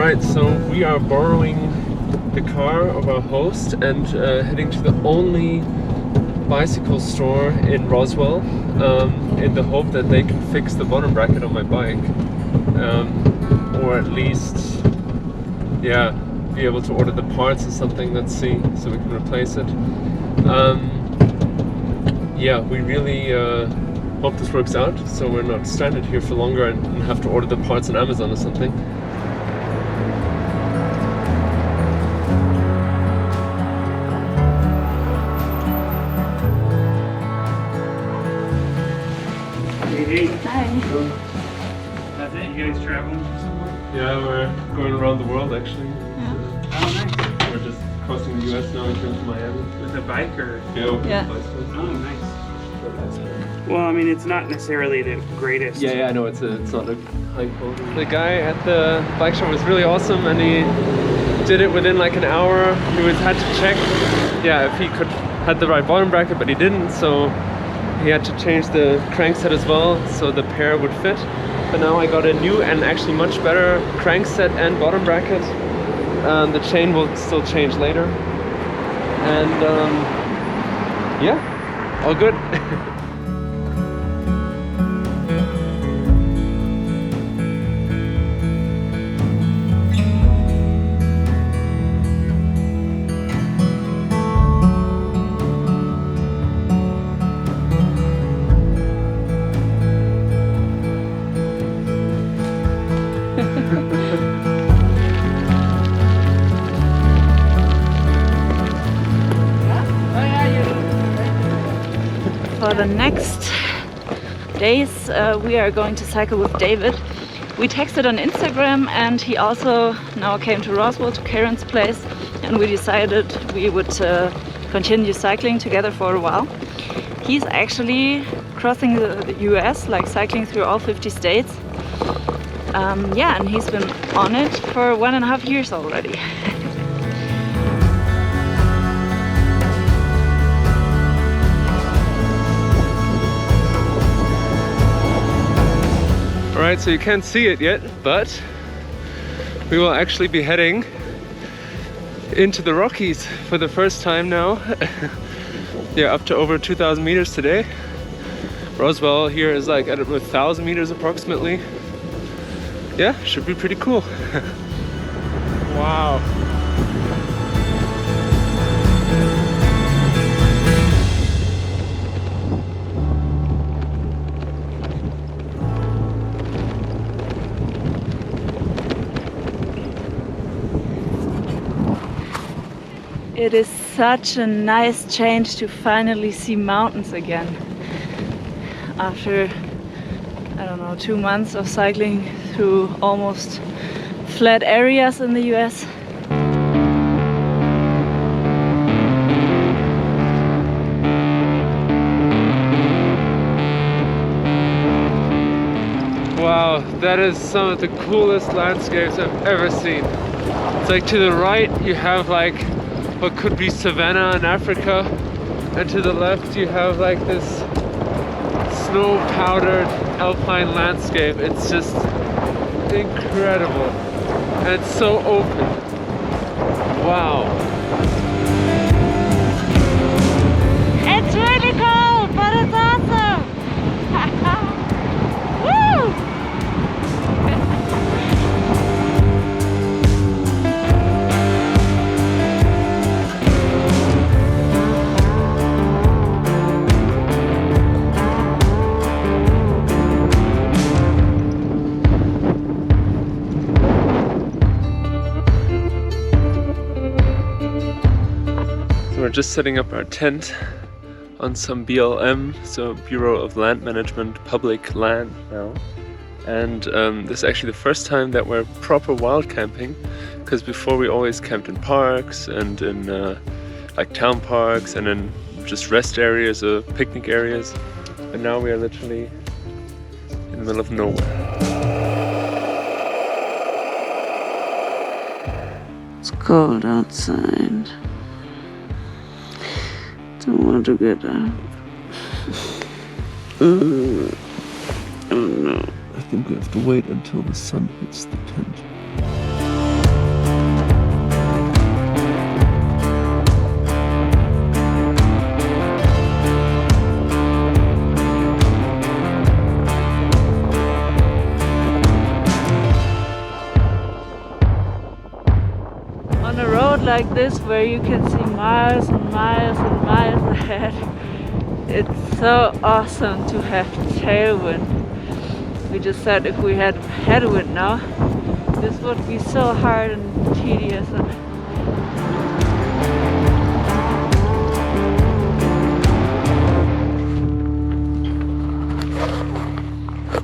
Alright, so we are borrowing the car of our host and heading to the only bicycle store in Roswell in the hope that they can fix the bottom bracket on my bike. Or at least, yeah, be able to order the parts or something, let's see, so we can replace it. Yeah, we really hope this works out, so we're not stranded here for longer and have to order the parts on Amazon or something. Hey. Hi. That's it? You guys traveling somewhere? Yeah, we're going around the world actually. Yeah. Oh, nice. We're just crossing the US now and going to Miami. With a bike or? Yeah, with Yeah. the bicycle. Oh, nice. Well, I mean, it's not necessarily the greatest. Yeah, I know it's not a high quality. The guy at the bike shop was really awesome, and he did it within like an hour. He had to check, yeah, if he had the right bottom bracket, but he didn't, so he had to change the crankset as well, so the pair would fit. But now I got a new and actually much better crankset and bottom bracket. The chain will still change later, and yeah, all good. For the next days, we are going to cycle with David. We texted on Instagram, and he also now came to Roswell, to Karen's place, and we decided we would continue cycling together for a while. He's actually crossing the US, like cycling through all 50 states. Yeah, and he's been on it for 1.5 years already. Alright, so you can't see it yet, but we will actually be heading into the Rockies for the first time now. Yeah, up to over 2,000 meters today. Roswell here is like at 1,000 meters approximately. Yeah, should be pretty cool. Wow. It is such a nice change to finally see mountains again. After, I don't know, 2 months of cycling through almost flat areas in the US. Wow, that is some of the coolest landscapes I've ever seen. It's like to the right you have like what could be savanna in Africa, and to the left you have like this snow powdered alpine landscape. It's just incredible, and it's so open. Wow. It's really cold, but it's awesome! Woo! We're just setting up our tent on some BLM, so Bureau of Land Management, public land now. And this is actually the first time that we're proper wild camping, because before we always camped in parks and in like town parks and in just rest areas or picnic areas. But now we are literally in the middle of nowhere. It's cold outside. Don't want to get out. Oh no. I think we have to wait until the sun hits the tent. on a road like this where you can see miles and miles and miles ahead. It's so awesome to have tailwind. We just said if we had headwind now, this would be so hard and tedious.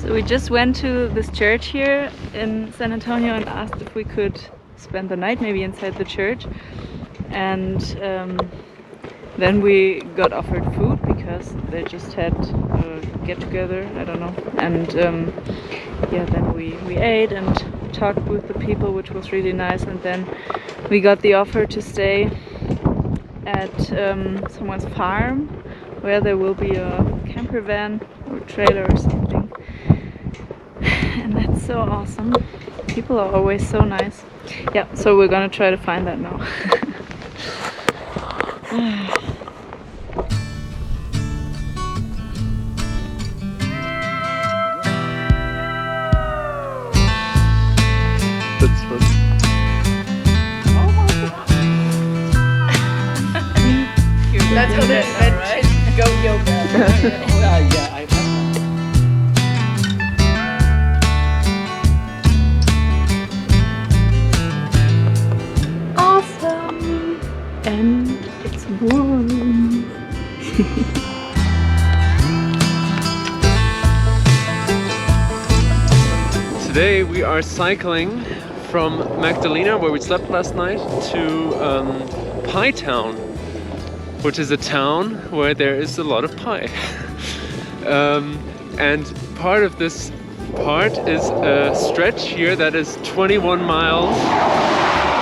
So we just went to this church here in San Antonio and asked if we could spend the night maybe inside the church. And then we got offered food because they just had a get together, I don't know. And yeah, then we ate and talked with the people, which was really nice. And then we got the offer to stay at someone's farm where there will be a camper van or trailer or something. And that's so awesome. People are always so nice. Yeah, so we're gonna try to find that now. That's fun. That's how they invented go yoga. Yeah, I Awesome! And it's warm. Today we are cycling from Magdalena, where we slept last night, to Pie Town, which is a town where there is a lot of pie. And part of this part is a stretch here that is 21 miles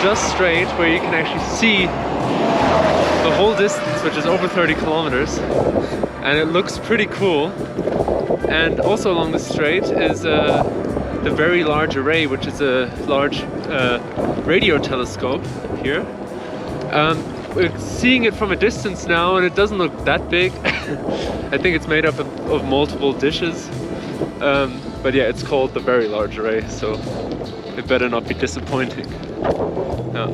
just straight, where you can actually see the whole distance, which is over 30 kilometers, and it looks pretty cool. And also along the strait is the Very Large Array, which is a large radio telescope here. We're seeing it from a distance now, and it doesn't look that big. I think it's made up of multiple dishes. But yeah, it's called the Very Large Array, so it better not be disappointing. Yeah.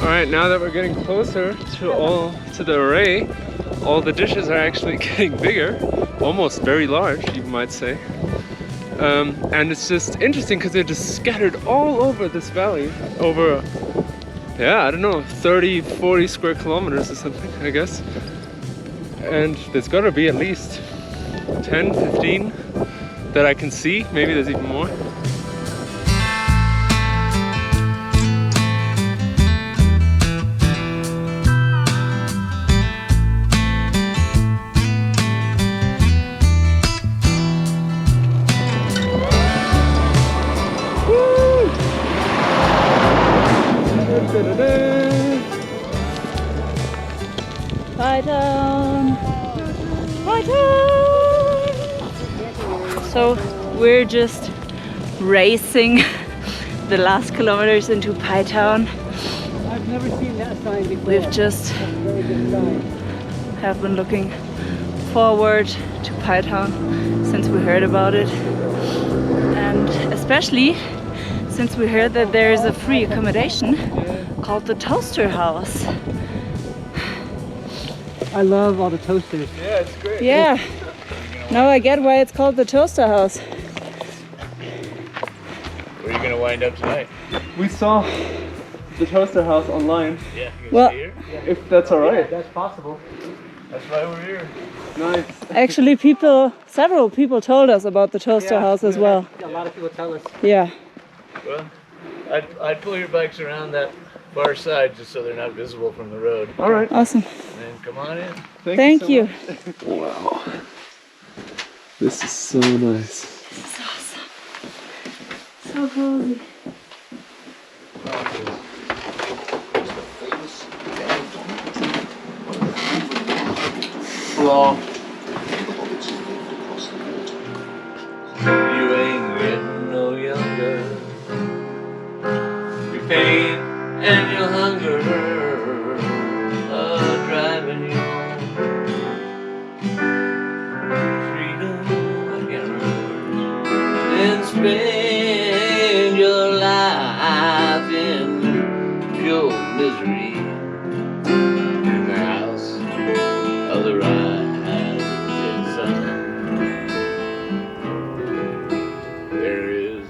Alright, now that we're getting closer to the array, all the dishes are actually getting bigger, almost very large, you might say. And it's just interesting because they're just scattered all over this valley, over, yeah, I don't know, 30, 40 square kilometers or something, I guess. And there's gotta be at least 10, 15 that I can see, maybe there's even more. Pie Town! Pie Town! So we're just racing the last kilometers into Pie Town. I've never seen that sign before. We've just Very good sign. have been looking forward to Pie Town since we heard about it. And especially since we heard that there is a free accommodation called the Toaster House. I love all the toasters. Yeah, it's great. Yeah, now I get why it's called the Toaster House. Where are you gonna wind up tonight? We saw the Toaster House online, Yeah, you Well- gonna stay here? if that's alright. That's possible. That's why we're here. Nice. Actually, several people told us about the Toaster House as well. A lot of people tell us. Yeah. Well, I'd pull your bikes around that far side just so they're not visible from the road. Alright, Awesome. And come on in. Thank you. Wow. This is so nice. It's awesome. So cozy. Hello. You ain't spend your life in pure misery in the house of the rising sun. There is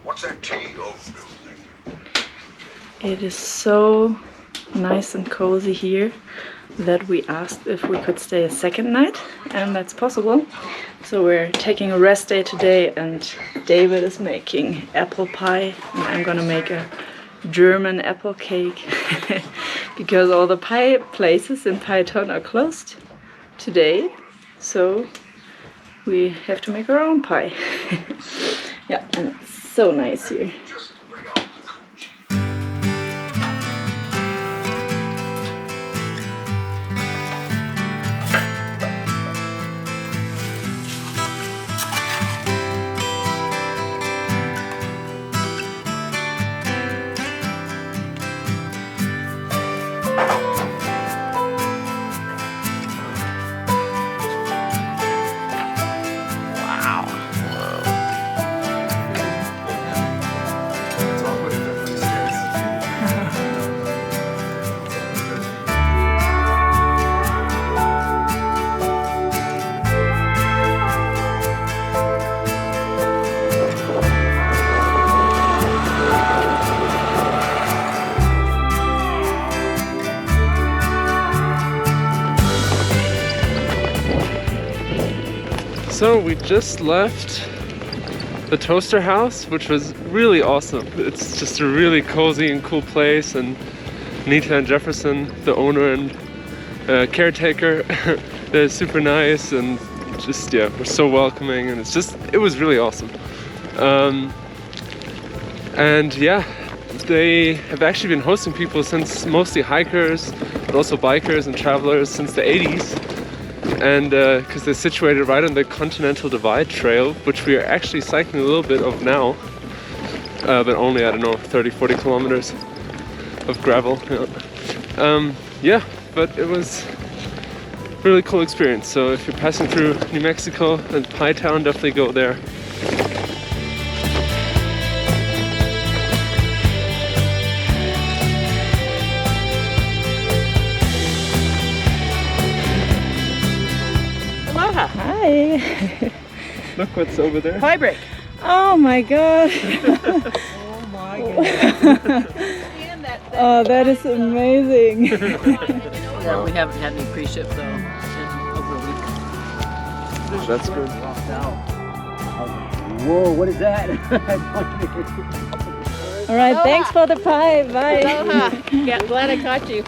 What's that tea you're building? It is so nice and cozy here that we asked if we could stay a second night, and that's possible. So we're taking a rest day today, and David is making apple pie, and I'm gonna make a German apple cake because all the pie places in Python are closed today, so we have to make our own pie. Yeah, and it's so nice here. So we just left the toaster house, which was really awesome. It's just a really cozy and cool place, and Nita and Jefferson, the owner and caretaker, they're super nice and just, yeah, we're so welcoming, and it was really awesome. And yeah, they have actually been hosting people since, mostly hikers, but also bikers and travelers, since the 80s. And because they're situated right on the Continental Divide Trail, which we are actually cycling a little bit of now, but only, I don't know, 30-40 kilometers of gravel. Yeah, but it was a really cool experience. So if you're passing through New Mexico and Pie Town, definitely go there. Hi! Look what's over there. Pie break. Oh my god! Oh my goodness. Oh, that is amazing! Yeah, we haven't had any pre-ship though in over a week. That's good. Whoa, what is that? Alright, thanks for the pie, bye! Yeah, glad I caught you.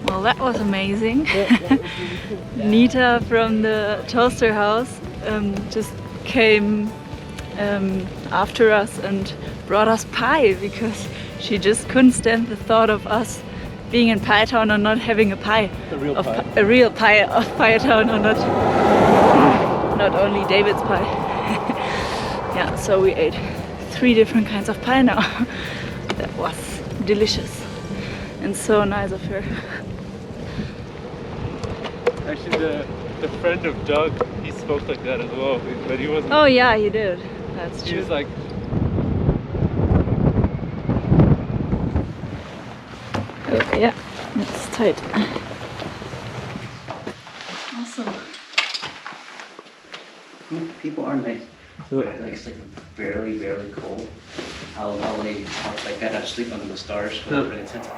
Well, that was amazing. Nita from the toaster house just came after us and brought us pie because she just couldn't stand the thought of us being in Pie Town and not having a pie. A real pie. A real pie of Pie Town, or not only David's pie. Yeah, so we ate 3 different kinds of pie now. That was delicious and so nice of her. Actually, the friend of Doug, he spoke like that as well, but he wasn't. Oh yeah, he did. That's He true. was like, Oh, yeah, it's tight. Awesome. People are nice. so, Like it's like barely cold. How they like that to sleep under the stars for the incentive.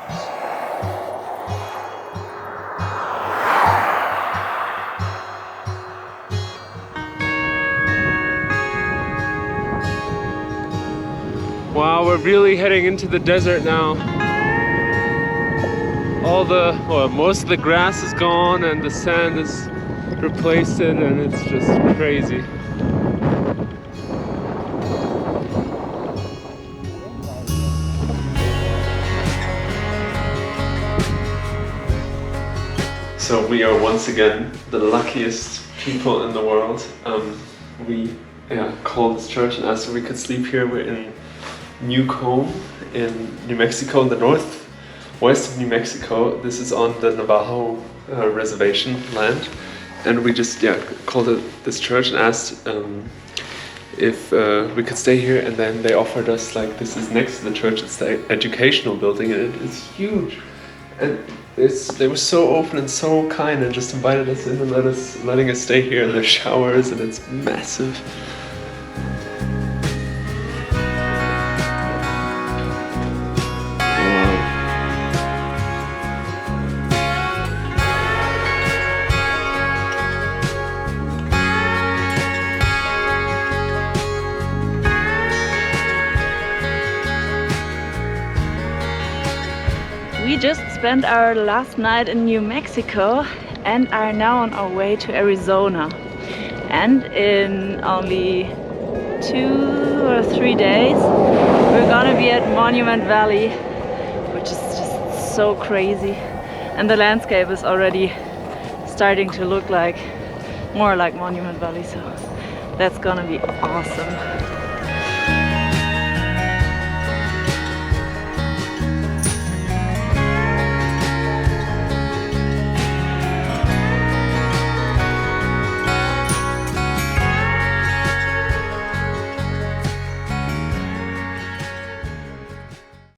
wow, we're really heading into the desert now. Most of the grass is gone and the sand has replaced it, and it's just crazy. So we are once again the luckiest people in the world. We called this church and asked if we could sleep here. We're in New Comb in New Mexico, in the north west of New Mexico. This is on the Navajo reservation land, and we just called it this church and asked if we could stay here, and then they offered us, like, this is next to the church, it's the educational building, and it's huge, and they were so open and so kind and just invited us in and letting us stay here in their showers, and it's massive. We just spent our last night in New Mexico and are now on our way to Arizona. And in only 2 or 3 days, we're gonna be at Monument Valley, which is just so crazy. And the landscape is already starting to look like more like Monument Valley, so that's gonna be awesome.